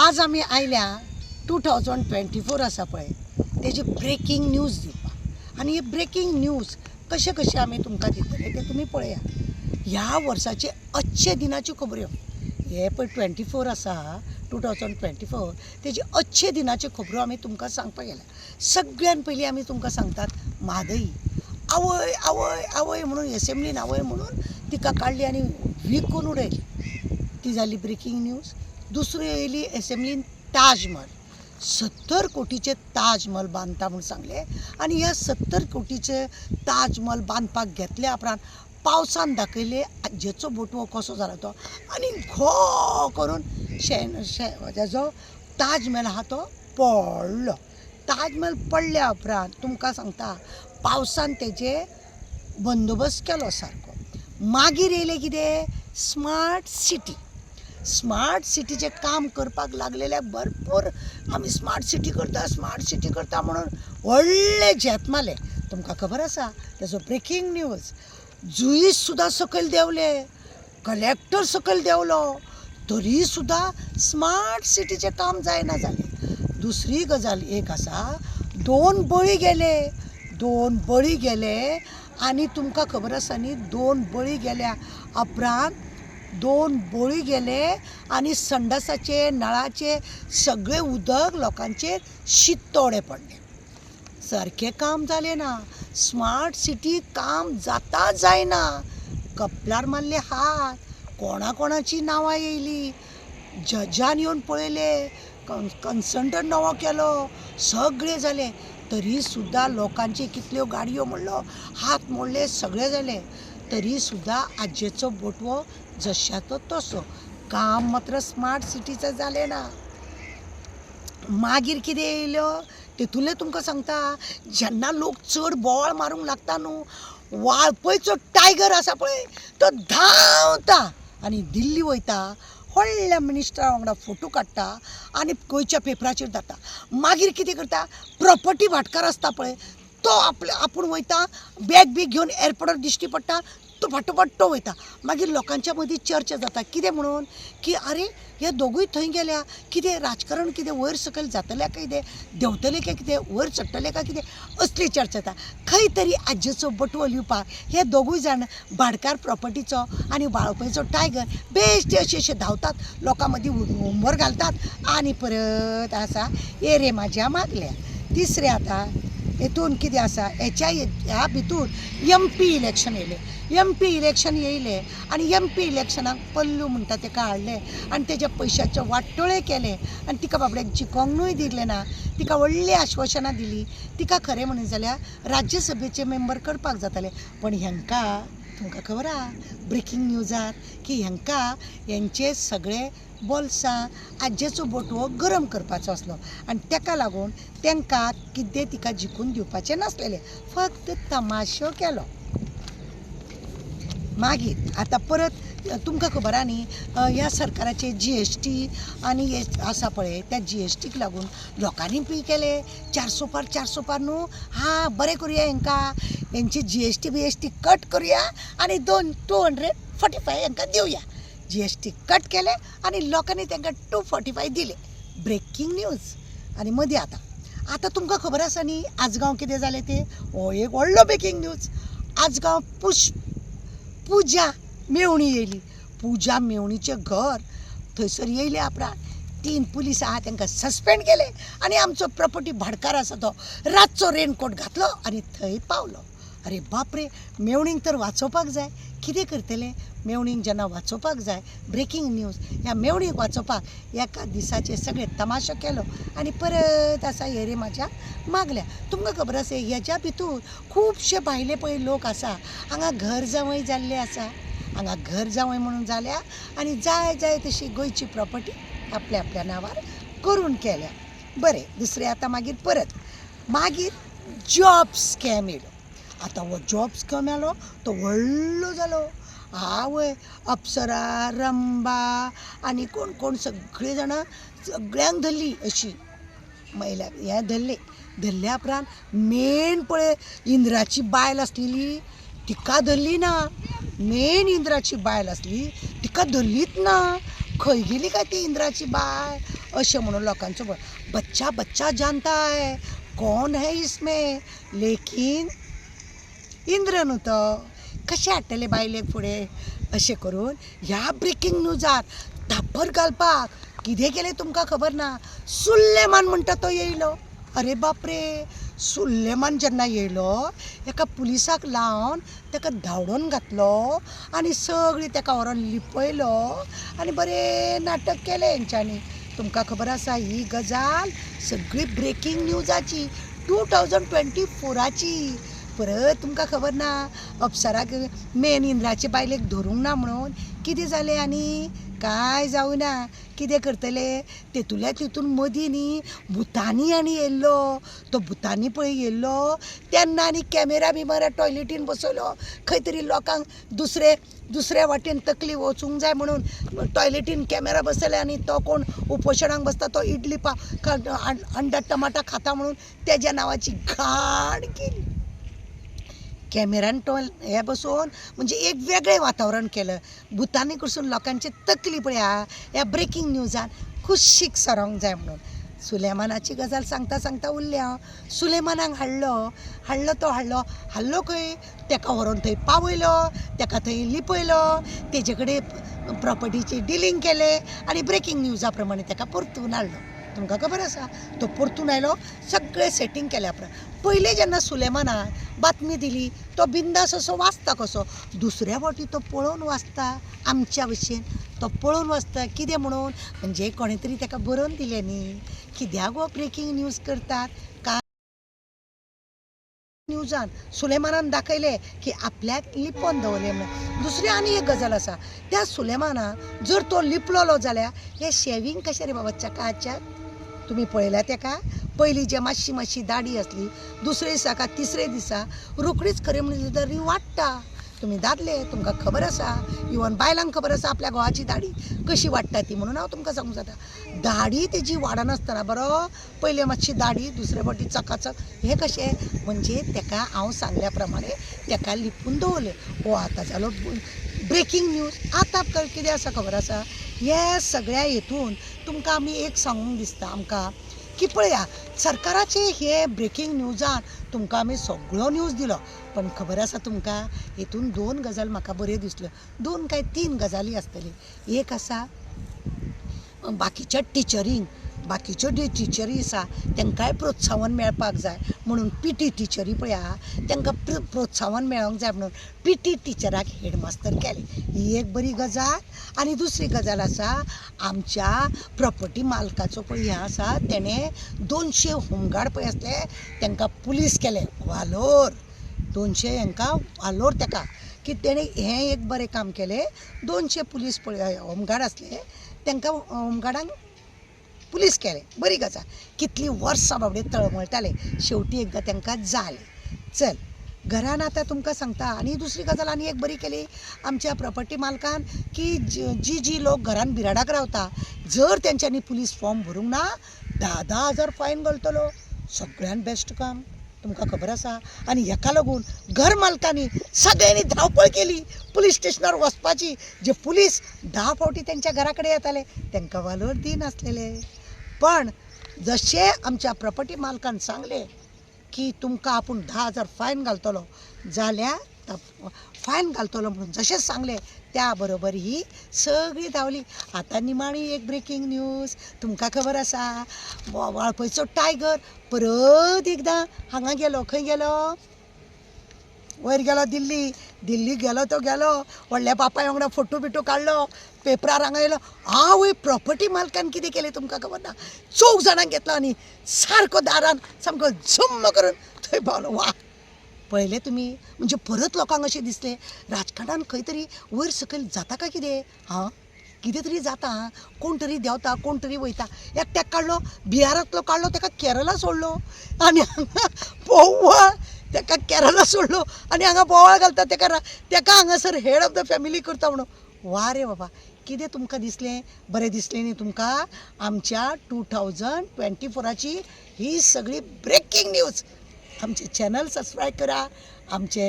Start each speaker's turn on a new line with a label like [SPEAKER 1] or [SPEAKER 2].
[SPEAKER 1] आज आम्ही आयल्या 2024 आसा पळय तेजी ब्रेकींग न्यूज दिवपाक आणि हे ब्रेकींग न्यूज कशे कशे आमी तुमकां दितले ते तुमी पळया। ह्या वर्साचे अच्छे दिनाच्यो खबऱ्यो हे पळय 24 आसा 2024 तेजी अच्छे दिनाच्यो खबरो आमी तुमकां सांगपाक गेल्या। सगळ्यान पयलीं आमी तुमकां सांगतात म्हादई आवय आवय आवय म्हणून एसेंब्लीन आवय म्हणून तिका काडली आनी विकून उडयली, ती जाली ब्रेकींग न्यूज। दुसरी येयली एसेंब्लीन ताजमहल 70 कोटीचे ताजमहल बांदता म्हणून सांगले आनी ह्या 70 कोटीचे ताजमहल बांदपाक घेतल्या उपरांत पावसान दाखयले आज्जेचो बोटवो कसो जाला तो आनी घो करून जो ताजमहल आहा तो पडलो। ताजमहल पडल्या उपरांत तुमकां सांगता पावसान तेजे बंदोबस्त केलो सारको। मागीर येयलें कितें स्मार्ट सिटी। स्मार्ट सिटीचें काम करपाक लागलेले भरपूर आमी स्मार्ट सिटी करता म्हणून व्हडले झेत मारले। तुमकां खबर आसा तेजो ब्रेकींग न्यूज जुईस सुद्दां सकयल देंवले, कलेक्टर सकयल देंवलो, तरी सुद्दां स्मार्ट सिटीचें काम जायना जालें। दुसरी गजाल एक आसा दोन बळी गेले आनी तुमकां खबर आसा न्ही 2 बळी गेल्या उपरांत 2 बळी गेले आनी संडासाचे नळाचे सगळे उदक लोकांचेर शितोडे पडले, सारकें काम जालें ना। स्मार्ट सिटी काम जाता जायना, कपलार मारले हात, कोणाची नांवां येयली, जजान येवन पळयले, कन्सल्टंट नवो केलो, सगळें जालें, तरी सुद्दां लोकांची कितल्यो गाडयो मोडलो, हात मोडले, सगळें जालें, तरी सुद्दां आज्जेचो बोटवो जशाचो तसो। काम मात्र स्मार्ट सिटीचें जालें ना। मागीर कितें येयलो तेतूंतलें तुमकां सांगता, जेन्ना लोक चड बोवाळ मारूंक लागता न्हू, वाळपयचो टायगर आसा पळय तो धांवता आनी दिल्ली वयता, व्हडल्या मिनिस्टरा वांगडा फोटो काडटा आनी गोंयच्या पेपराचेर धाडटा। मागीर कितें करता, प्रॉपर्टी भाटकार आसता पळय तो आपूण वयता, बॅग घेवन एअरपोर्टार दिश्टी पडटा, तो फाटोफाट तो वयता। मागीर लोकांच्या मदीं चर्चा जाता कितें म्हणून की आरे हे दोगूय थंय गेल्या, कितें राजकारण कितें वयर सकयल जातलें काय कितें, देंवतलें काय कितें, वयर चडटलें काय कितें, असली चर्चा जाता। खंय तरी आज्जेचो बटवो लिवपाक हे दोगूय जाण भाटकार प्रॉपर्टीचो आनी वाळपयचो टायगर बेश्टे अशे धांवतात, लोकां मदीं हुंबर घालतात आनी परत आसा ए रे म्हाज्या मागल्या। तिसरें आतां हेतून कितें आसा, ह्या भितूर MP इलेक्शन येयले आनी MP इलेक्शनाक पल्लू म्हणटा तेका हाडले आनी तेज्या पयशांचे वाटोळे केले आनी तिका बाबड्याक जिखोंकूय दिलें ना। तिका व्हडली आश्वासनां दिलीं, तिका खरें म्हणून जाल्यार राज्यसभेचे मेंबर करपाक जाताले, पण हेंकां तुमकां खबर आहा ब्रेकींग न्यूजार की हेंचे सगळे बोल्सां आज्जेचो बोटवो गरम करपाचो आसलो आनी तेका लागून तेंकां कितें तिका जिखून दिवपाचें नासलेलें, फक्त तमाशो केलो। मागीर आतां परत तुमकां खबर आहा न्ही ह्या सरकाराचे GST आनी हे आसा पळय त्या GSTक लागून लोकांनी पी केले 400 पार न्हू, हां बरें करुया हेंची GST कट करुया आनी 245 हेंकां दिवया। GST कट केले आनी लोकांनी तांकां 245 दिले। Breaking news. आनी मदीं आतां तुमकां खबर आसा न्ही आजगांव कितें जालें तें, हो एक व्हडलो ब्रेकींग न्यूज। आजगांव पुजा मेवणी येयली, पुजा मेवणीचें घर, थंयसर येयले उपरांत 3 पुलीस आहा तांकां सस्पेंड केले आनी आमचो प्रॉपर्टी भाटकार आसा तो रातचो रेनकोट घातलो आनी थंय पावलो। अरे बाप रे, मेवणीक तर वाचोवपाक जाय, कितें करतले मेवणीक जेन्ना वाचोवपाक जाय ब्रेकींग न्यूज, ह्या मेवणीक वाचोवपाक एका दिसाचे सगळे तमाशो केलो आनी परत आसा हे रे म्हाज्या मागल्या। तुमकां खबर आसा हेज्या भितूर खुबशे भायले पळय लोक आसा, हांगा घर जावंय जाल्ले आसा, हांगा घर जावंय म्हणून जाल्या आनी जाय तशी गोंयची प्रॉपर्टी आपल्या आपल्या नांवार करून केल्या। बरें, दुसरें आतां मागीर जॉब स्कॅम येयलो। आतां हो जॉब स्कॅम येयलो तो व्हडलो जालो, आवय अप्सरा, रंबा आनी कोण सगळीं जाणां सगळ्यांक धरली अशी महिला हें धरल्या उपरांत मेन पळय इंद्राची बायल आसलेली तिका धरली ना, मेन इंद्राची बायल आसली तिका धरलीच ना, खंय गेली काय ती इंद्राची बाय अशें म्हणून लोकांचो बच्चा बच्चा जानता है कोण है इसमें लेकिन इंद्र न्हू तो कशें हाडटले बायलेक फुडें अशें करून ह्या ब्रेकिंग न्यूजार धाप्पर घालपाक कितें केलें तुमकां खबर ना सुल्लेमान म्हणटा तो येयलो अरे बाप रे सुल्लेमान जेन्ना येयलो एका पुलिसाक लावन ताका धांवडोन घातलो आनी सगळीं ताका व्हरोन लिपयलो आनी बरें नाटक केलें हेंच्यांनी तुमकां खबर आसा ही गजाल सगळी ब्रेकिंग न्यूजाची 2024ची परत तुमकां खबर ना अप्सराक मेन इंद्राचे बायलेक धरूंक ना म्हणून कितें जालें आनी काय जावं ना कितें करतले तेतूंतल्या तितून मदीं न्ही भुतानी आनी येयल्लो तो भुतानी पळय येयल्लो तेन्ना आनी कॅमेरा बिमेरा टॉयलेटीन बसयलो खंय तरी लोकांक दुसऱ्या वाटेन तकली वचूंक जाय म्हणून टॉयलेटीन कॅमेरा बसयले आनी तो कोण उपोशणाक बसता तो इडली अंडा टमाटा खाता म्हणून तेज्या नांवाची घाण केली कॅमेरान हे बसोवन म्हणजे एक वेगळें वातावरण केलं भुतानी कडसून लोकांची तकली पळया ह्या ब्रेकिंग न्यूजान खुशीक सरोंक जाय म्हणून सुलेमानाची गजाल सांगता सांगता उरलें हांव सुलेमानाक हाडलो खंय ताका व्हरोन थंय पावयलो ताका थंय लिपयलो तेजे कडेन प्रॉपर्टीची डिलींग केलें आनी ब्रेकिंग न्यूजा प्रमाणे ताका परतून हाडलो तुमकां खबर आसा तो परतून आयलो सगळें सेटींग केल्या पयलें जेन्ना सुलेमानान बातमी दिली तो बिंदास असो वाचता कसो दुसऱ्या फावटी तो पळोवन वाचता आमच्या भशेन तो पळोवन वाचता कितें म्हणून म्हणजे कोणें तरी ताका बरोवन दिलें न्ही कित्याक गो ब्रेकिंग न्यूज करतात काय न्यूजान सुलेमानान दाखयलें की आपल्याक लिपोवन दवरलें म्हणून दुसरी आनी एक गजाल आसा त्या सुलेमानान जर तो लिपलोलो जाल्यार हें शेविंग कशें रे बाबा चकाचक तुमी पळयल्या ताका पयलीं जे मातशी दाडी आसली दुसरे दिसा का तिसरे दिसा रोखडीच खरें म्हणजे दाडी वाडटा तुमी दादले तुमकां खबर आसा इवन बायलांक खबर आसा आपल्या घोवाची दाडी कशी वाडटा ती म्हणून हांव तुमकां सांगूंक जाता दाडी तेजी वाडनासतना बरो पयले मातशी दाडी दुसरे फावटी चकाचक हें कशें म्हणजे ताका हांव सांगल्या प्रमाणे ताका लिपून दवरलें हो आतां जालो ब्रेकिंग न्यूज आतां कितें आसा खबर आसा हे सगळ्या हेतून तुमकां आमी एक सांगूंक दिसता आमकां की पळया सरकाराचे हे ब्रेकिंग न्यूजान तुमकां आमी सगळो न्यूज दिलो पण खबर आसा तुमकां हेतून 2 गजाल म्हाका बऱ्यो दिसल्यो 2 काय 3 गजाली आसतली एक आसा बाकीच्या बाकीच्यो ज्यो टिचरी आसा तांकांय प्रोत्साहन मेळपाक जाय म्हणून पीटी टिचरी पळया तांकां प्रोत्साहन मेळोंक जाय म्हणून पीटी टिचराक हेडमास्तर केले ही एक बरी गजाल आनी दुसरी गजाल आसा आमच्या प्रॉपर्टी मालकाचो पळय हें आसा तेणें 200 होमगार्ड पळय आसले तांकां पुलीस केले वालोर 200 हांकां वालोर ताका की तेणें हें एक बरें काम केलें 200 पुलीस पळय होमगार्ड आसले तांकां होमगार्डांक पुलीस केले बरी गजाल कितलीं वर्सां बाबडे तळमळटाले शेवटी एकदां तांकां जालें चल घरान आतां तुमकां सांगता आनी दुसरी गजाल आनी एक बरी केली आमच्या प्रॉपर्टी मालकान की जी लोक घरान बिराडाक रावता जर तेंच्यांनी पुलीस फॉर्म भरूंक ना 10,000 फायन घालतलो सगळ्यान बेस्ट काम तुमकां खबर आसा आनी हेका लागून घर मालकांनी सगळ्यांनी धांवपळ केली पुलीस स्टेशनार वचपाची जे पुलीस 10 फावटी तेंच्या घरा कडेन येताले तांकां वालोर दिनासलेले पण जशें आमच्या प्रॉपर्टी मालकान सांगलें की तुमकां आपूण 10,000 फायन घालतलो जाल्यार फायन घालतलो म्हणून जशें सांगलें त्या बरोबर ही सगळी धांवली आतां निमाणी एक ब्रेकिंग न्यूज तुमकां खबर आसा वाळपयचो टायगर परत एकदां हांगा गेलो खंय गेलो वयर गेलो दिल्ली गेलो तो गेलो व्हडल्या बापाय वांगडा फोटो बिटो काडलो पेपरार हांगा येयलो आवय प्रॉपर्टी मालकान कितें केलें तुमकां खबर ना 4 जाणांक घेतलो आनी सारको दारान सामको झुम्म करून थंय पावलो वा पळयलें तुमी म्हणजे परत लोकांक अशें दिसलें राजकारणान खंय तरी वयर सकयल जाता काय कितें कितें तरी जाता कोण तरी देंवता कोण तरी वयता एकट्याक काडलो बिहारांतलो काडलो ताका केरला सोडलो आनी हांगा बोवाळ ताका केरला सोडलो आनी हांगा बोवाळ घालता ताका हांगासर हेड ऑफ द फॅमिली करता म्हणून वा रे बाबा कितें तुमकां दिसलें बरें दिसलें न्ही तुमकां आमच्या 2024ची ही सगळी ब्रेकिंग न्यूज आमचे चॅनल सबस्क्रायब करा आमचे